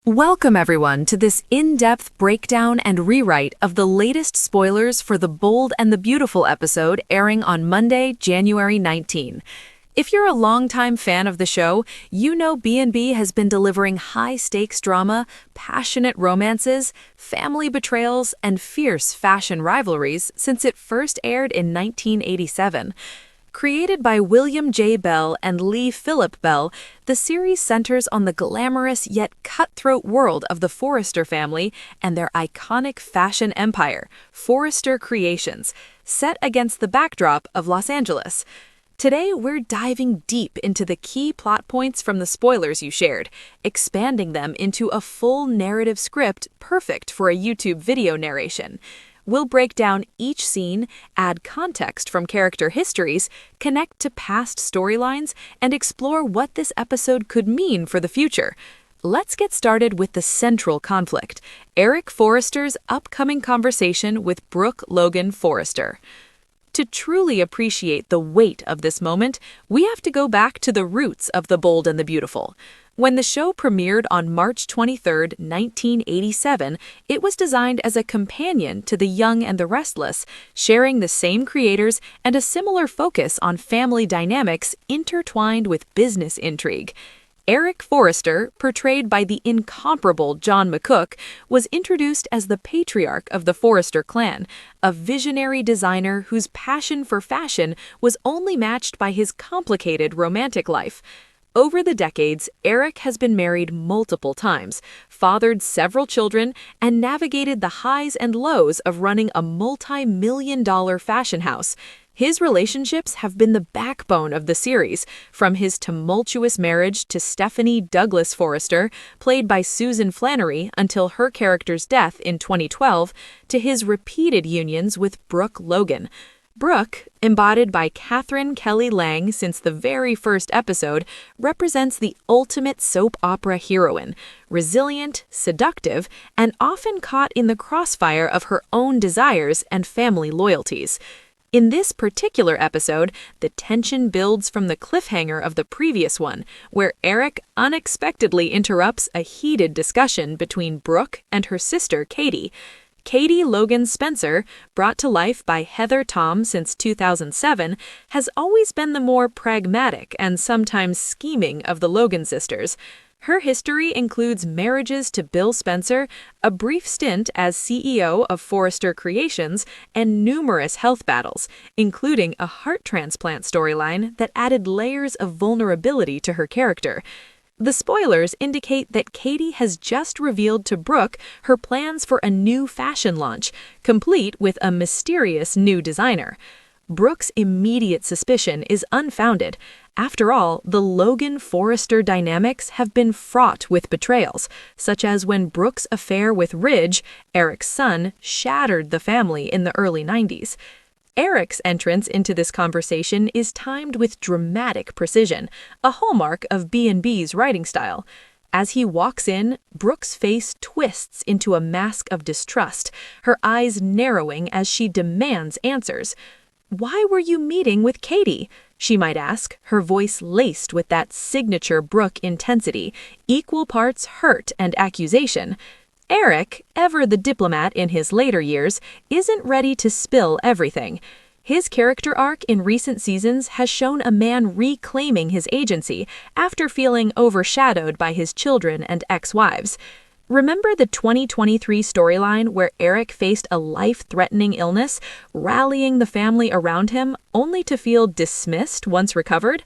Welcome everyone to this in-depth breakdown and rewrite of the latest spoilers for The Bold and the Beautiful episode airing on Monday, January 19. If you're a longtime fan of the show, you know B&B has been delivering high-stakes drama, passionate romances, family betrayals, and fierce fashion rivalries since it first aired in 1987. Created by William J. Bell and Lee Phillip Bell, the series centers on the glamorous yet cutthroat world of the Forrester family and their iconic fashion empire, Forrester Creations, set against the backdrop of Los Angeles. Today, we're diving deep into the key plot points from the spoilers you shared, expanding them into a full narrative script perfect for a YouTube video narration. We'll break down each scene, add context from character histories, connect to past storylines, and explore what this episode could mean for the future. Let's get started with the central conflict, Eric Forrester's upcoming conversation with Brooke Logan Forrester. To truly appreciate the weight of this moment, we have to go back to the roots of The Bold and the Beautiful. When the show premiered on March 23, 1987, it was designed as a companion to The Young and the Restless, sharing the same creators and a similar focus on family dynamics intertwined with business intrigue. Eric Forrester, portrayed by the incomparable John McCook, was introduced as the patriarch of the Forrester clan, a visionary designer whose passion for fashion was only matched by his complicated romantic life. Over the decades, Eric has been married multiple times, fathered several children, and navigated the highs and lows of running a multi-million-dollar fashion house. His relationships have been the backbone of the series, from his tumultuous marriage to Stephanie Douglas Forrester, played by Susan Flannery until her character's death in 2012, to his repeated unions with Brooke Logan. Brooke, embodied by Catherine Kelly Lang since the very first episode, represents the ultimate soap opera heroine, resilient, seductive, and often caught in the crossfire of her own desires and family loyalties. In this particular episode, the tension builds from the cliffhanger of the previous one, where Eric unexpectedly interrupts a heated discussion between Brooke and her sister Katie. Katie Logan Spencer, brought to life by Heather Tom since 2007, has always been the more pragmatic and sometimes scheming of the Logan sisters. Her history includes marriages to Bill Spencer, a brief stint as CEO of Forrester Creations, and numerous health battles, including a heart transplant storyline that added layers of vulnerability to her character. The spoilers indicate that Katie has just revealed to Brooke her plans for a new fashion launch, complete with a mysterious new designer. Brooke's immediate suspicion is unfounded. After all, the Logan-Forrester dynamics have been fraught with betrayals, such as when Brooke's affair with Ridge, Eric's son, shattered the family in the early 90s. Eric's entrance into this conversation is timed with dramatic precision, a hallmark of B&B's writing style. As he walks in, Brooke's face twists into a mask of distrust, her eyes narrowing as she demands answers. "Why were you meeting with Katie?" she might ask, her voice laced with that signature Brooke intensity, equal parts hurt and accusation. Eric, ever the diplomat in his later years, isn't ready to spill everything. His character arc in recent seasons has shown a man reclaiming his agency after feeling overshadowed by his children and ex-wives. Remember the 2023 storyline where Eric faced a life-threatening illness, rallying the family around him only to feel dismissed once recovered?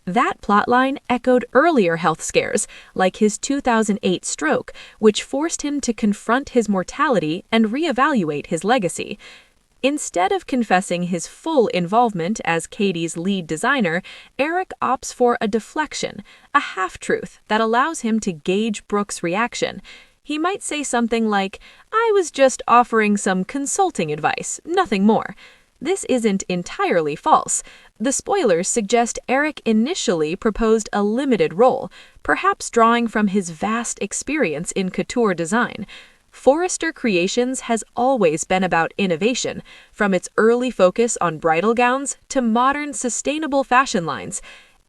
That plotline echoed earlier health scares, like his 2008 stroke, which forced him to confront his mortality and reevaluate his legacy. Instead of confessing his full involvement as Katie's lead designer, Eric opts for a deflection, a half-truth that allows him to gauge Brooke's reaction. He might say something like, "I was just offering some consulting advice, nothing more." This isn't entirely false. The spoilers suggest Eric initially proposed a limited role, perhaps drawing from his vast experience in couture design. Forrester Creations has always been about innovation, from its early focus on bridal gowns to modern sustainable fashion lines.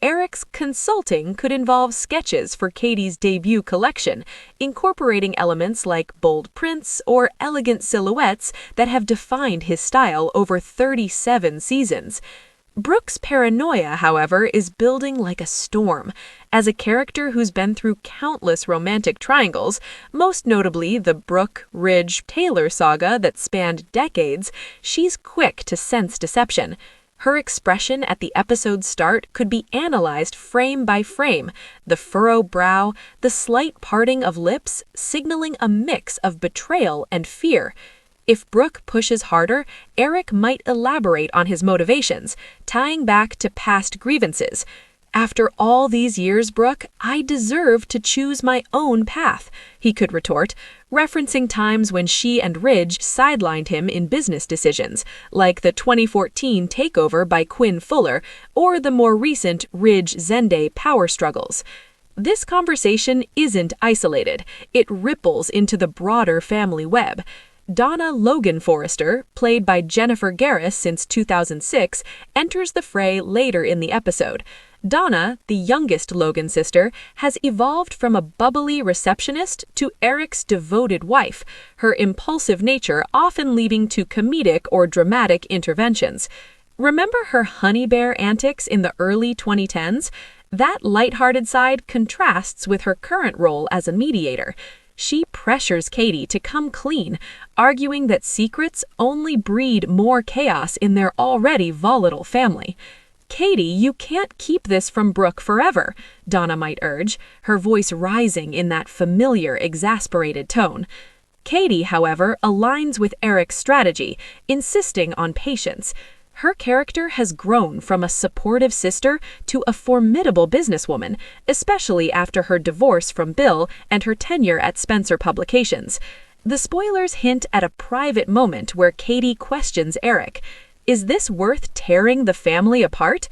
Eric's consulting could involve sketches for Katie's debut collection, incorporating elements like bold prints or elegant silhouettes that have defined his style over 37 seasons. Brooke's paranoia, however, is building like a storm. As a character who's been through countless romantic triangles, most notably the Brooke-Ridge-Taylor saga that spanned decades, she's quick to sense deception. Her expression at the episode's start could be analyzed frame by frame, the furrowed brow, the slight parting of lips, signaling a mix of betrayal and fear. If Brooke pushes harder, Eric might elaborate on his motivations, tying back to past grievances. "After all these years, Brooke, I deserve to choose my own path," he could retort, referencing times when she and Ridge sidelined him in business decisions, like the 2014 takeover by Quinn Fuller or the more recent Ridge-Zende power struggles. This conversation isn't isolated. It ripples into the broader family web. Donna Logan Forrester, played by Jennifer Garris since 2006, enters the fray later in the episode. Donna, the youngest Logan sister, has evolved from a bubbly receptionist to Eric's devoted wife, her impulsive nature often leading to comedic or dramatic interventions. Remember her honey bear antics in the early 2010s? That lighthearted side contrasts with her current role as a mediator. She pressures Katie to come clean, arguing that secrets only breed more chaos in their already volatile family. "Katie, you can't keep this from Brooke forever," Donna might urge, her voice rising in that familiar, exasperated tone. Katie, however, aligns with Eric's strategy, insisting on patience. Her character has grown from a supportive sister to a formidable businesswoman, especially after her divorce from Bill and her tenure at Spencer Publications. The spoilers hint at a private moment where Katie questions Eric. Is this worth tearing the family apart?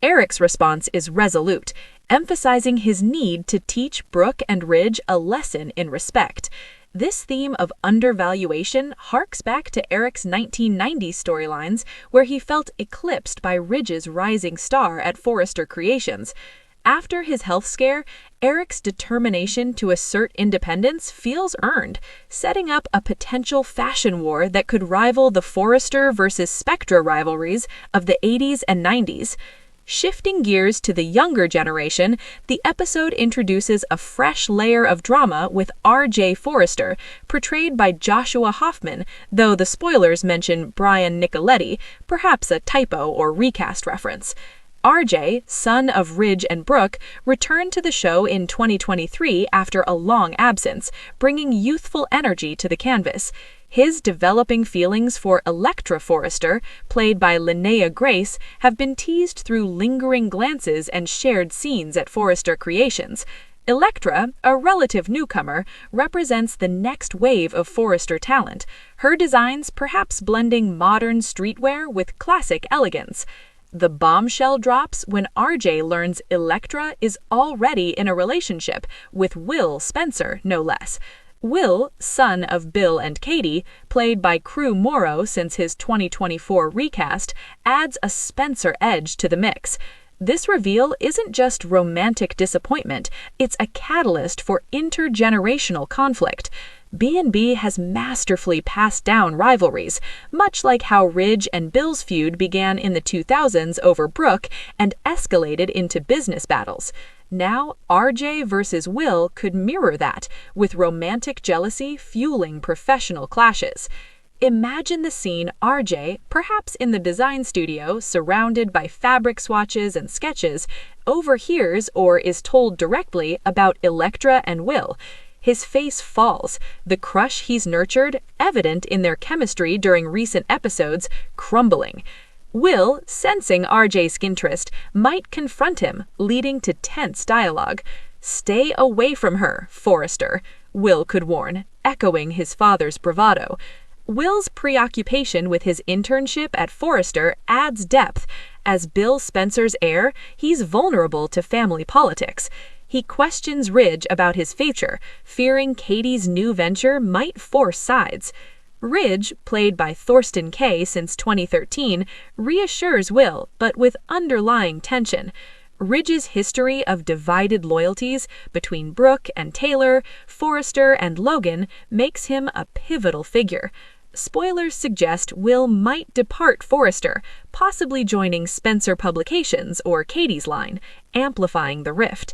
Eric's response is resolute, emphasizing his need to teach Brooke and Ridge a lesson in respect. This theme of undervaluation harks back to Eric's 1990s storylines, where he felt eclipsed by Ridge's rising star at Forrester Creations. After his health scare, Eric's determination to assert independence feels earned, setting up a potential fashion war that could rival the Forrester versus Spectra rivalries of the 80s and 90s. Shifting gears to the younger generation, the episode introduces a fresh layer of drama with R.J. Forrester, portrayed by Joshua Hoffman, though the spoilers mention Brian Nicoletti, perhaps a typo or recast reference. R.J., son of Ridge and Brooke, returned to the show in 2023 after a long absence, bringing youthful energy to the canvas. His developing feelings for Electra Forrester, played by Linnea Grace, have been teased through lingering glances and shared scenes at Forrester Creations. Electra, a relative newcomer, represents the next wave of Forrester talent, her designs perhaps blending modern streetwear with classic elegance. The bombshell drops when RJ learns Electra is already in a relationship with Will Spencer, no less. Will, son of Bill and Katie, played by Crew Morrow since his 2024 recast, adds a Spencer edge to the mix. This reveal isn't just romantic disappointment, it's a catalyst for intergenerational conflict. B&B has masterfully passed down rivalries, much like how Ridge and Bill's feud began in the 2000s over Brooke and escalated into business battles. Now, RJ versus Will could mirror that, with romantic jealousy fueling professional clashes. Imagine the scene RJ, perhaps in the design studio, surrounded by fabric swatches and sketches, overhears or is told directly about Electra and Will. His face falls, the crush he's nurtured, evident in their chemistry during recent episodes, crumbling. Will, sensing RJ's interest, might confront him, leading to tense dialogue. "Stay away from her, Forrester," Will could warn, echoing his father's bravado. Will's preoccupation with his internship at Forrester adds depth. As Bill Spencer's heir, he's vulnerable to family politics. He questions Ridge about his future, fearing Katie's new venture might force sides. Ridge, played by Thorsten Kaye since 2013, reassures Will, but with underlying tension. Ridge's history of divided loyalties between Brooke and Taylor, Forrester and Logan makes him a pivotal figure. Spoilers suggest Will might depart Forrester, possibly joining Spencer Publications or Katie's line, amplifying the rift.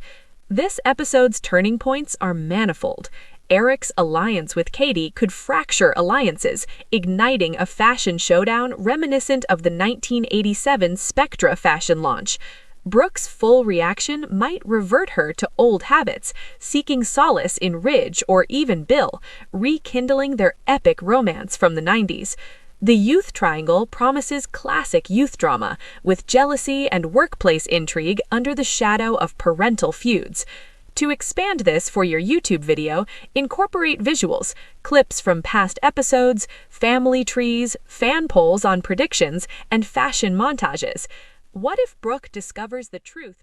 This episode's turning points are manifold. Eric's alliance with Katie could fracture alliances, igniting a fashion showdown reminiscent of the 1987 Spectra fashion launch. Brooke's full reaction might revert her to old habits, seeking solace in Ridge or even Bill, rekindling their epic romance from the 90s. The youth triangle promises classic youth drama, with jealousy and workplace intrigue under the shadow of parental feuds. To expand this for your YouTube video, incorporate visuals, clips from past episodes, family trees, fan polls on predictions, and fashion montages. What if Brooke discovers the truth